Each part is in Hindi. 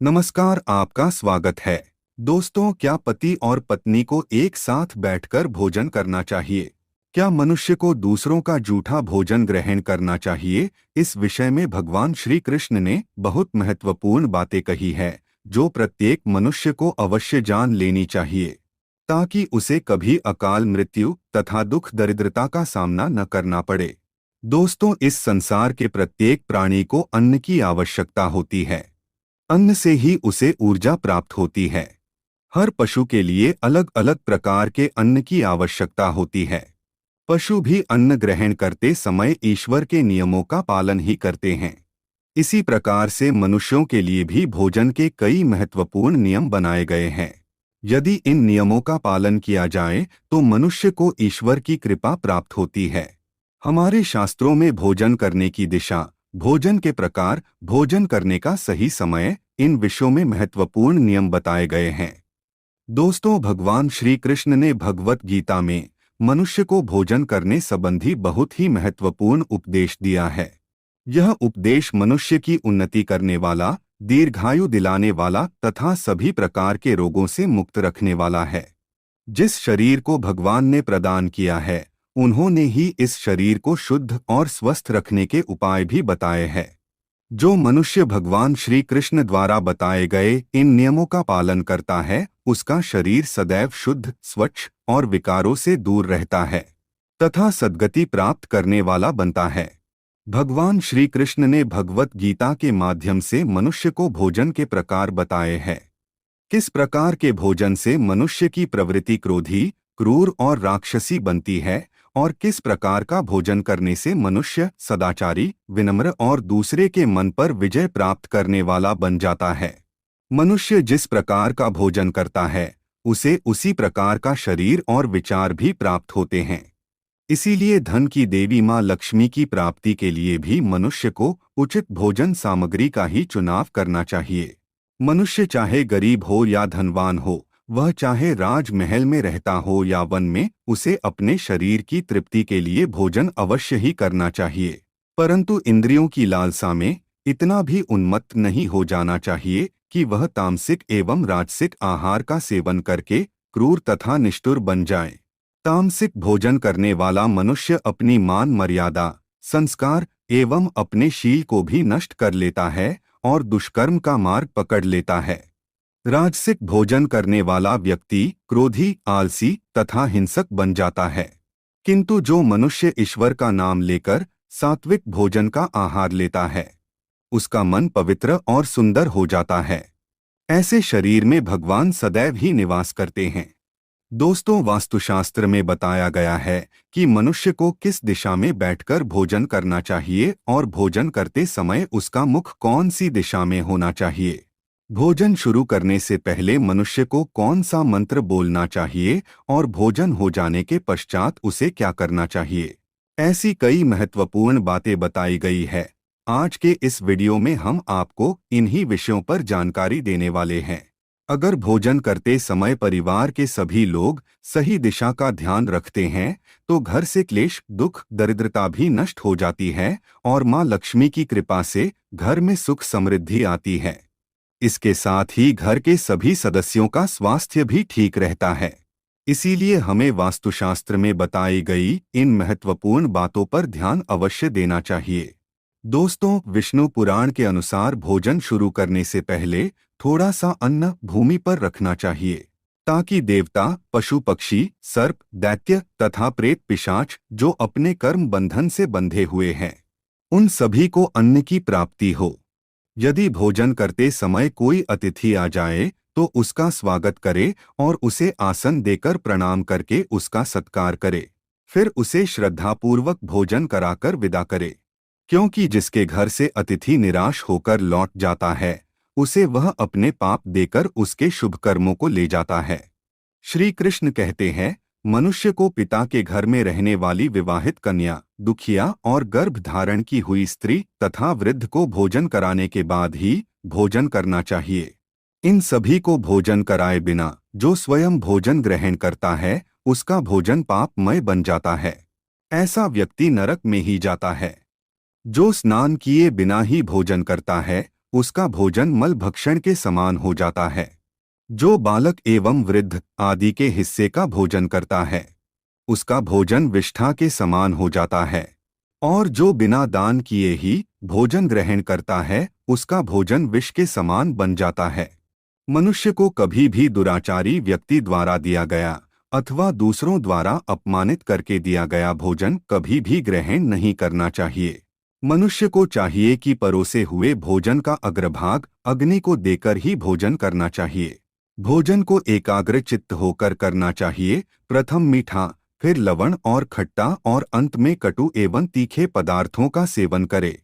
नमस्कार, आपका स्वागत है। दोस्तों, क्या पति और पत्नी को एक साथ बैठकर भोजन करना चाहिए? क्या मनुष्य को दूसरों का जूठा भोजन ग्रहण करना चाहिए? इस विषय में भगवान श्री कृष्ण ने बहुत महत्वपूर्ण बातें कही है, जो प्रत्येक मनुष्य को अवश्य जान लेनी चाहिए, ताकि उसे कभी अकाल मृत्यु तथा दुख दरिद्रता का सामना न करना पड़े। दोस्तों, इस संसार के प्रत्येक प्राणी को अन्न की आवश्यकता होती है। अन्न से ही उसे ऊर्जा प्राप्त होती है। हर पशु के लिए अलग अलग प्रकार के अन्न की आवश्यकता होती है। पशु भी अन्न ग्रहण करते समय ईश्वर के नियमों का पालन ही करते हैं। इसी प्रकार से मनुष्यों के लिए भी भोजन के कई महत्वपूर्ण नियम बनाए गए हैं। यदि इन नियमों का पालन किया जाए तो मनुष्य को ईश्वर की कृपा प्राप्त होती है। हमारे शास्त्रों में भोजन करने की दिशा, भोजन के प्रकार, भोजन करने का सही समय, इन विषयों में महत्वपूर्ण नियम बताए गए हैं। दोस्तों, भगवान श्री कृष्ण ने भगवत गीता में मनुष्य को भोजन करने संबंधी बहुत ही महत्वपूर्ण उपदेश दिया है। यह उपदेश मनुष्य की उन्नति करने वाला, दीर्घायु दिलाने वाला तथा सभी प्रकार के रोगों से मुक्त रखने वाला है। जिस शरीर को भगवान ने प्रदान किया है, उन्होंने ही इस शरीर को शुद्ध और स्वस्थ रखने के उपाय भी बताए हैं। जो मनुष्य भगवान श्री कृष्ण द्वारा बताए गए इन नियमों का पालन करता है, उसका शरीर सदैव शुद्ध, स्वच्छ और विकारों से दूर रहता है तथा सद्गति प्राप्त करने वाला बनता है। भगवान श्री कृष्ण ने भगवत गीता के माध्यम से मनुष्य को भोजन के प्रकार बताए हैं। किस प्रकार के भोजन से मनुष्य की प्रवृत्ति क्रोधी, क्रूर और राक्षसी बनती है और किस प्रकार का भोजन करने से मनुष्य सदाचारी, विनम्र और दूसरे के मन पर विजय प्राप्त करने वाला बन जाता है। मनुष्य जिस प्रकार का भोजन करता है, उसे उसी प्रकार का शरीर और विचार भी प्राप्त होते हैं। इसीलिए धन की देवी माँ लक्ष्मी की प्राप्ति के लिए भी मनुष्य को उचित भोजन सामग्री का ही चुनाव करना चाहिए। मनुष्य चाहे गरीब हो या धनवान हो, वह चाहे राजमहल में रहता हो या वन में, उसे अपने शरीर की तृप्ति के लिए भोजन अवश्य ही करना चाहिए। परंतु इंद्रियों की लालसा में इतना भी उन्मत्त नहीं हो जाना चाहिए कि वह तामसिक एवं राजसिक आहार का सेवन करके क्रूर तथा निष्ठुर बन जाए। तामसिक भोजन करने वाला मनुष्य अपनी मान मर्यादा, संस्कार एवं अपने शील को भी नष्ट कर लेता है और दुष्कर्म का मार्ग पकड़ लेता है। राजसिक भोजन करने वाला व्यक्ति क्रोधी, आलसी तथा हिंसक बन जाता है। किंतु जो मनुष्य ईश्वर का नाम लेकर सात्विक भोजन का आहार लेता है, उसका मन पवित्र और सुंदर हो जाता है। ऐसे शरीर में भगवान सदैव ही निवास करते हैं। दोस्तों, वास्तुशास्त्र में बताया गया है कि मनुष्य को किस दिशा में बैठकर भोजन करना चाहिए और भोजन करते समय उसका मुख कौन सी दिशा में होना चाहिए। भोजन शुरू करने से पहले मनुष्य को कौन सा मंत्र बोलना चाहिए और भोजन हो जाने के पश्चात उसे क्या करना चाहिए। ऐसी कई महत्वपूर्ण बातें बताई गई है। आज के इस वीडियो में हम आपको इन्हीं विषयों पर जानकारी देने वाले हैं। अगर भोजन करते समय परिवार के सभी लोग सही दिशा का ध्यान रखते हैं, तो घर से क्लेश, दुख, दरिद्रता भी नष्ट हो जाती है और माँ लक्ष्मी की कृपा से घर में सुख समृद्धि आती है। इसके साथ ही घर के सभी सदस्यों का स्वास्थ्य भी ठीक रहता है। इसीलिए हमें वास्तुशास्त्र में बताई गई इन महत्वपूर्ण बातों पर ध्यान अवश्य देना चाहिए। दोस्तों, विष्णु पुराण के अनुसार भोजन शुरू करने से पहले थोड़ा सा अन्न भूमि पर रखना चाहिए, ताकि देवता, पशु पक्षी, सर्प, दैत्य तथा प्रेत पिशाच जो अपने कर्म बंधन से बंधे हुए हैं, उन सभी को अन्न की प्राप्ति हो। यदि भोजन करते समय कोई अतिथि आ जाए तो उसका स्वागत करे और उसे आसन देकर प्रणाम करके उसका सत्कार करे। फिर उसे श्रद्धापूर्वक भोजन कराकर विदा करे, क्योंकि जिसके घर से अतिथि निराश होकर लौट जाता है, उसे वह अपने पाप देकर उसके शुभ कर्मों को ले जाता है। श्री कृष्ण कहते हैं, मनुष्य को पिता के घर में रहने वाली विवाहित कन्या, दुखिया और गर्भ धारण की हुई स्त्री तथा वृद्ध को भोजन कराने के बाद ही भोजन करना चाहिए। इन सभी को भोजन कराए बिना जो स्वयं भोजन ग्रहण करता है, उसका भोजन पापमय बन जाता है। ऐसा व्यक्ति नरक में ही जाता है। जो स्नान किए बिना ही भोजन करता है, उसका भोजन मल भक्षण के समान हो जाता है। जो बालक एवं वृद्ध आदि के हिस्से का भोजन करता है, उसका भोजन विष्ठा के समान हो जाता है। और जो बिना दान किए ही भोजन ग्रहण करता है, उसका भोजन विष के समान बन जाता है। मनुष्य को कभी भी दुराचारी व्यक्ति द्वारा दिया गया अथवा दूसरों द्वारा अपमानित करके दिया गया भोजन कभी भी ग्रहण नहीं करना चाहिए। मनुष्य को चाहिए कि परोसे हुए भोजन का अग्रभाग अग्नि को देकर ही भोजन करना चाहिए। भोजन को एकाग्र चित्त होकर करना चाहिए। प्रथम मीठा, फिर लवण और खट्टा और अंत में कटु एवं तीखे पदार्थों का सेवन करे।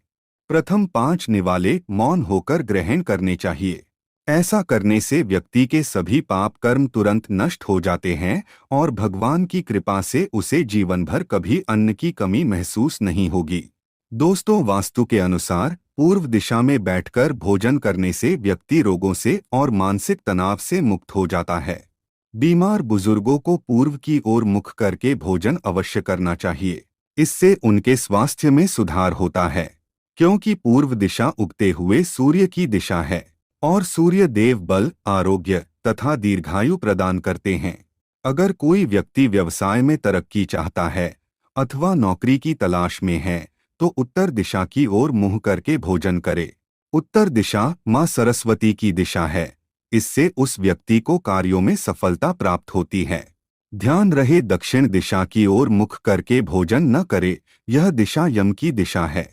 प्रथम 5 निवाले मौन होकर ग्रहण करने चाहिए। ऐसा करने से व्यक्ति के सभी पाप कर्म तुरंत नष्ट हो जाते हैं और भगवान की कृपा से उसे जीवन भर कभी अन्न की कमी महसूस नहीं होगी। दोस्तों, वास्तु के अनुसार पूर्व दिशा में बैठकर भोजन करने से व्यक्ति रोगों से और मानसिक तनाव से मुक्त हो जाता है। बीमार बुजुर्गों को पूर्व की ओर मुख करके भोजन अवश्य करना चाहिए। इससे उनके स्वास्थ्य में सुधार होता है, क्योंकि पूर्व दिशा उगते हुए सूर्य की दिशा है और सूर्य देव बल, आरोग्य तथा दीर्घायु प्रदान करते हैं। अगर कोई व्यक्ति व्यवसाय में तरक्की चाहता है अथवा नौकरी की तलाश में है तो उत्तर दिशा की ओर मुंह करके भोजन करे। उत्तर दिशा मां सरस्वती की दिशा है। इससे उस व्यक्ति को कार्यों में सफलता प्राप्त होती है। ध्यान रहे, दक्षिण दिशा की ओर मुख करके भोजन न करे, यह दिशा यम की दिशा है।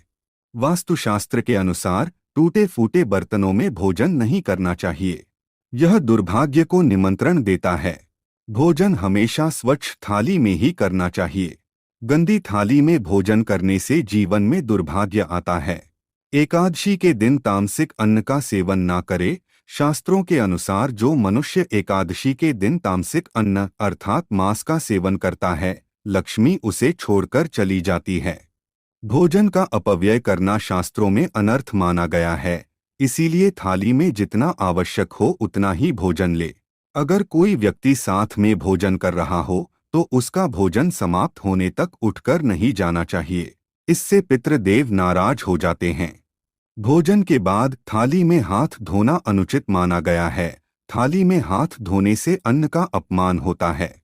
वास्तुशास्त्र के अनुसार टूटे फूटे बर्तनों में भोजन नहीं करना चाहिए। यह दुर्भाग्य को निमंत्रण देता है। भोजन हमेशा स्वच्छ थाली में ही करना चाहिए। गंदी थाली में भोजन करने से जीवन में दुर्भाग्य आता है। एकादशी के दिन तामसिक अन्न का सेवन ना करे। शास्त्रों के अनुसार जो मनुष्य एकादशी के दिन तामसिक अन्न अर्थात मांस का सेवन करता है, लक्ष्मी उसे छोड़कर चली जाती है। भोजन का अपव्यय करना शास्त्रों में अनर्थ माना गया है। इसीलिए थाली में जितना आवश्यक हो उतना ही भोजन ले। अगर कोई व्यक्ति साथ में भोजन कर रहा हो तो उसका भोजन समाप्त होने तक उठकर नहीं जाना चाहिए। इससे पितृदेव नाराज हो जाते हैं। भोजन के बाद थाली में हाथ धोना अनुचित माना गया है। थाली में हाथ धोने से अन्न का अपमान होता है।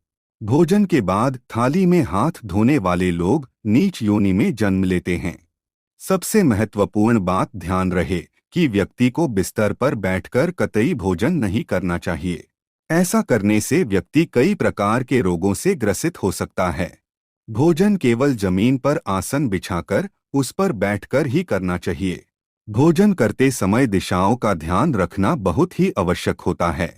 भोजन के बाद थाली में हाथ धोने वाले लोग नीच योनि में जन्म लेते हैं। सबसे महत्वपूर्ण बात ध्यान रहे कि व्यक्ति को बिस्तर पर बैठकर कतई भोजन नहीं करना चाहिए। ऐसा करने से व्यक्ति कई प्रकार के रोगों से ग्रसित हो सकता है। भोजन केवल जमीन पर आसन बिछाकर उस पर बैठकर ही करना चाहिए। भोजन करते समय दिशाओं का ध्यान रखना बहुत ही आवश्यक होता है।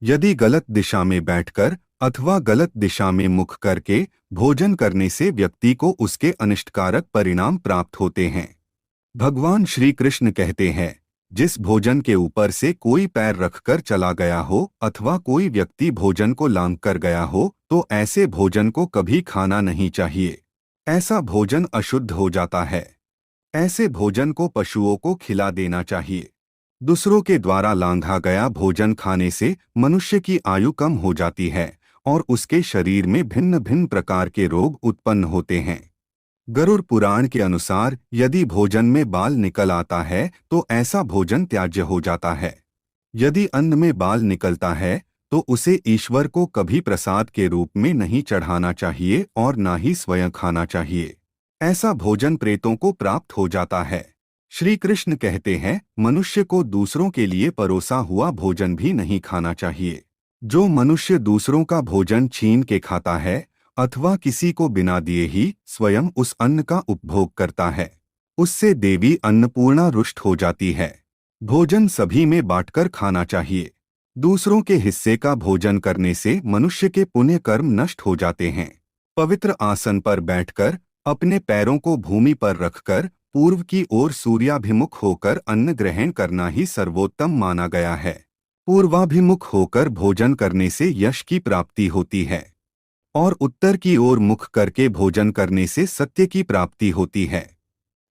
यदि गलत दिशा में बैठकर अथवा गलत दिशा में मुख करके भोजन करने से व्यक्ति को उसके अनिष्टकारक परिणाम प्राप्त होते हैं। भगवान श्री कृष्ण कहते हैं, जिस भोजन के ऊपर से कोई पैर रखकर चला गया हो अथवा कोई व्यक्ति भोजन को लांघ कर गया हो तो ऐसे भोजन को कभी खाना नहीं चाहिए। ऐसा भोजन अशुद्ध हो जाता है। ऐसे भोजन को पशुओं को खिला देना चाहिए। दूसरों के द्वारा लांघा गया भोजन खाने से मनुष्य की आयु कम हो जाती है और उसके शरीर में भिन्न भिन्न प्रकार के रोग उत्पन्न होते हैं। गरुड़ पुराण के अनुसार यदि भोजन में बाल निकल आता है तो ऐसा भोजन त्याज्य हो जाता है। यदि अन्न में बाल निकलता है तो उसे ईश्वर को कभी प्रसाद के रूप में नहीं चढ़ाना चाहिए और ना ही स्वयं खाना चाहिए। ऐसा भोजन प्रेतों को प्राप्त हो जाता है। श्री कृष्ण कहते हैं, मनुष्य को दूसरों के लिए परोसा हुआ भोजन भी नहीं खाना चाहिए। जो मनुष्य दूसरों का भोजन छीन के खाता है अथवा किसी को बिना दिए ही स्वयं उस अन्न का उपभोग करता है, उससे देवी अन्नपूर्णा रुष्ट हो जाती है। भोजन सभी में बांटकर खाना चाहिए। दूसरों के हिस्से का भोजन करने से मनुष्य के पुण्य कर्म नष्ट हो जाते हैं। पवित्र आसन पर बैठकर अपने पैरों को भूमि पर रखकर पूर्व की ओर सूर्याभिमुख होकर अन्न ग्रहण करना ही सर्वोत्तम माना गया है। पूर्वाभिमुख होकर भोजन करने से यश की प्राप्ति होती है और उत्तर की ओर मुख करके भोजन करने से सत्य की प्राप्ति होती है।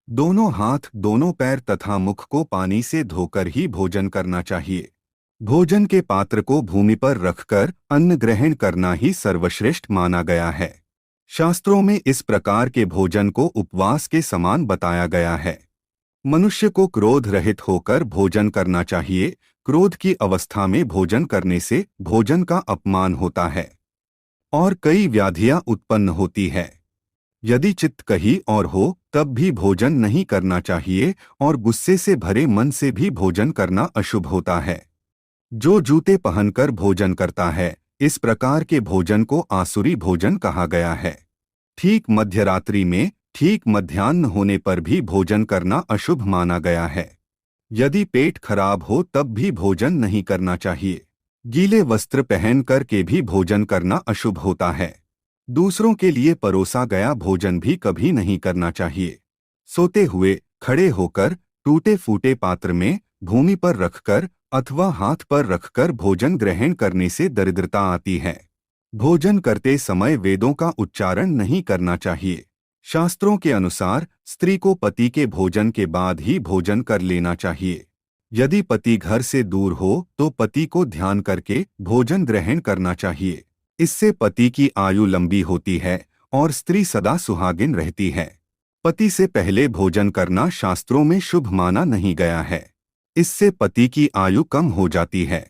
दोनों हाथ, दोनों पैर तथा मुख को पानी से धोकर ही भोजन करना चाहिए। भोजन के पात्र को भूमि पर रखकर अन्न ग्रहण करना ही सर्वश्रेष्ठ माना गया है। शास्त्रों में इस प्रकार के भोजन को उपवास के समान बताया गया है। मनुष्य को क्रोध रहित होकर भोजन करना चाहिए। क्रोध की अवस्था में भोजन करने से भोजन का अपमान होता है और कई व्याधियां उत्पन्न होती है। यदि चित्त कहीं और हो तब भी भोजन नहीं करना चाहिए और गुस्से से भरे मन से भी भोजन करना अशुभ होता है। जो जूते पहनकर भोजन करता है, इस प्रकार के भोजन को आसुरी भोजन कहा गया है। ठीक मध्यरात्रि में ठीक मध्याह्न होने पर भी भोजन करना अशुभ माना गया है। यदि पेट खराब हो तब भी भोजन नहीं करना चाहिए। गीले वस्त्र पहन कर के भी भोजन करना अशुभ होता है। दूसरों के लिए परोसा गया भोजन भी कभी नहीं करना चाहिए। सोते हुए, खड़े होकर, टूटे फूटे पात्र में, भूमि पर रखकर अथवा हाथ पर रखकर भोजन ग्रहण करने से दरिद्रता आती है। भोजन करते समय वेदों का उच्चारण नहीं करना चाहिए। शास्त्रों के अनुसार स्त्री को पति के भोजन के बाद ही भोजन कर लेना चाहिए। यदि पति घर से दूर हो तो पति को ध्यान करके भोजन ग्रहण करना चाहिए। इससे पति की आयु लंबी होती है और स्त्री सदा सुहागिन रहती है। पति से पहले भोजन करना शास्त्रों में शुभ माना नहीं गया है। इससे पति की आयु कम हो जाती है।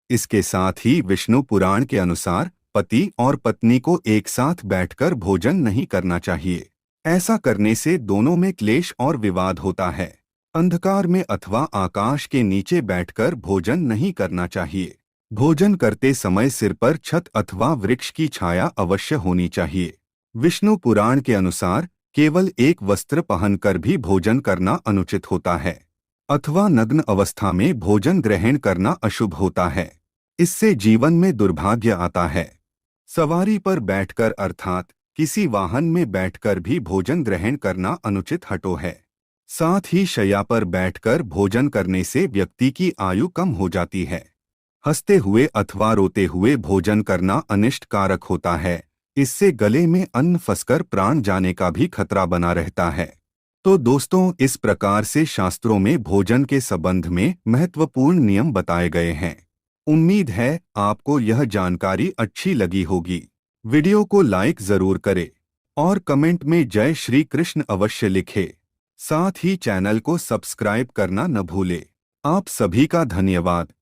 इसके साथ ही विष्णु पुराण के अनुसार पति और पत्नी को एक साथ बैठकर भोजन नहीं करना चाहिए। ऐसा करने से दोनों में क्लेश और विवाद होता है। अंधकार में अथवा आकाश के नीचे बैठकर भोजन नहीं करना चाहिए। भोजन करते समय सिर पर छत अथवा वृक्ष की छाया अवश्य होनी चाहिए। विष्णु पुराण के अनुसार केवल एक वस्त्र पहनकर भी भोजन करना अनुचित होता है अथवा नग्न अवस्था में भोजन ग्रहण करना अशुभ होता है। इससे जीवन में दुर्भाग्य आता है। सवारी पर बैठकर अर्थात किसी वाहन में बैठकर भी भोजन ग्रहण करना अनुचित हटो है। साथ ही शैया पर बैठकर भोजन करने से व्यक्ति की आयु कम हो जाती है। हंसते हुए अथवा रोते हुए भोजन करना अनिष्ट कारक होता है। इससे गले में अन्न फंसकर प्राण जाने का भी खतरा बना रहता है। तो दोस्तों, इस प्रकार से शास्त्रों में भोजन के संबंध में महत्वपूर्ण नियम बताए गए हैं। उम्मीद है आपको यह जानकारी अच्छी लगी होगी। वीडियो को लाइक जरूर करें और कमेंट में जय श्री कृष्ण अवश्य लिखें। साथ ही चैनल को सब्सक्राइब करना न भूलें। आप सभी का धन्यवाद।